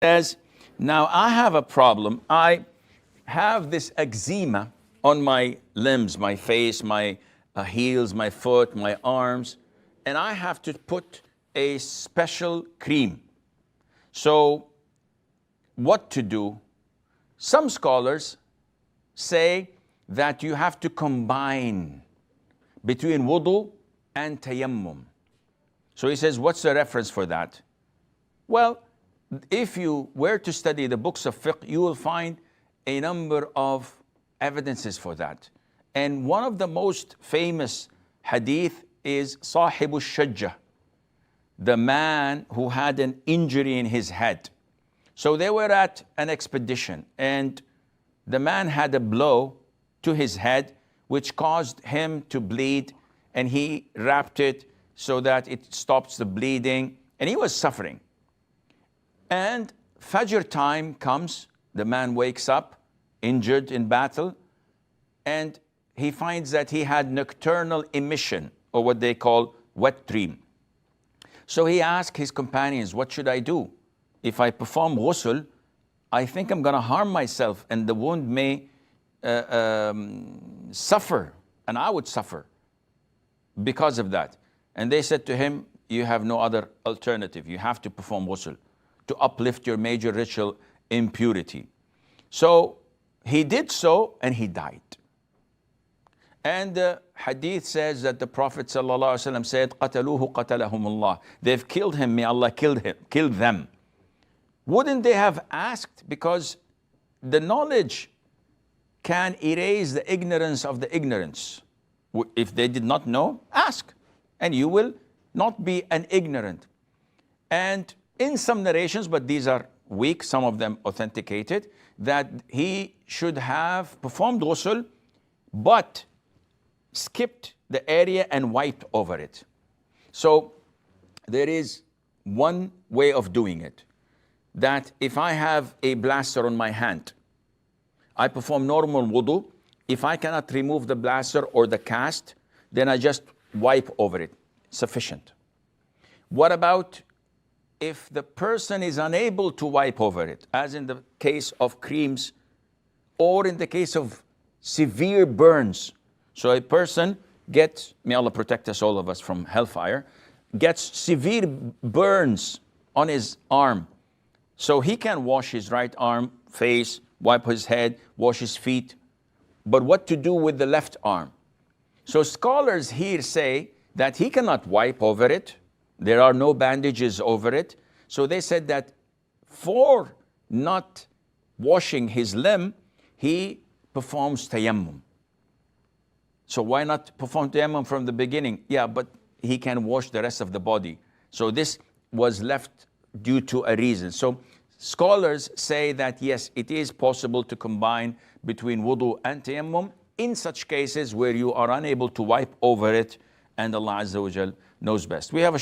Says, now I have a problem. I have this eczema on my limbs, my face, my heels, my foot, my arms, and I have to put a special cream. So what to do? Some scholars say that you have to combine between wudu and tayammum. So he says, what's the reference for that? Well, if you were to study the books of fiqh, you will find a number of evidences for that. And one of the most famous hadith is Sahibu Shajjah, the man who had an injury in his head. So they were at an expedition, and the man had a blow to his head, which caused him to bleed, and he wrapped it so that it stops the bleeding, and he was suffering. And Fajr time comes, the man wakes up, injured in battle, and he finds that he had nocturnal emission, or what they call wet dream. So he asked his companions, what should I do? If I perform ghusl, I think I'm gonna harm myself, and the wound may suffer, and I would suffer because of that. And they said to him, you have no other alternative. You have to perform ghusl to uplift your major ritual impurity. So he did so, and he died. And the hadith says that the Prophet ﷺ said, قَتَلُوهُ قَتَلَهُمُ اللَّهِ. They've killed him, may Allah kill them. Wouldn't they have asked? Because the knowledge can erase the ignorance of the ignorance. If they did not know, ask, and you will not be an ignorant. And in some narrations, but these are weak, some of them authenticated, that he should have performed ghusl, but skipped the area and wiped over it. So there is one way of doing it, that if I have a blaster on my hand, I perform normal wudu. If I cannot remove the blaster or the cast, then I just wipe over it, sufficient. What about if the person is unable to wipe over it, as in the case of creams, or in the case of severe burns? So a person gets, may Allah protect us, all of us, from hellfire, gets severe burns on his arm. So he can wash his right arm, face, wipe his head, wash his feet. But what to do with the left arm? So scholars here say that he cannot wipe over it. There are no bandages over it. So they said that for not washing his limb, he performs tayammum. So why not perform tayammum from the beginning? Yeah, but he can wash the rest of the body. So this was left due to a reason. So scholars say that yes, it is possible to combine between wudu and tayammum in such cases where you are unable to wipe over it, and Allah Azza wa Jal knows best. We have a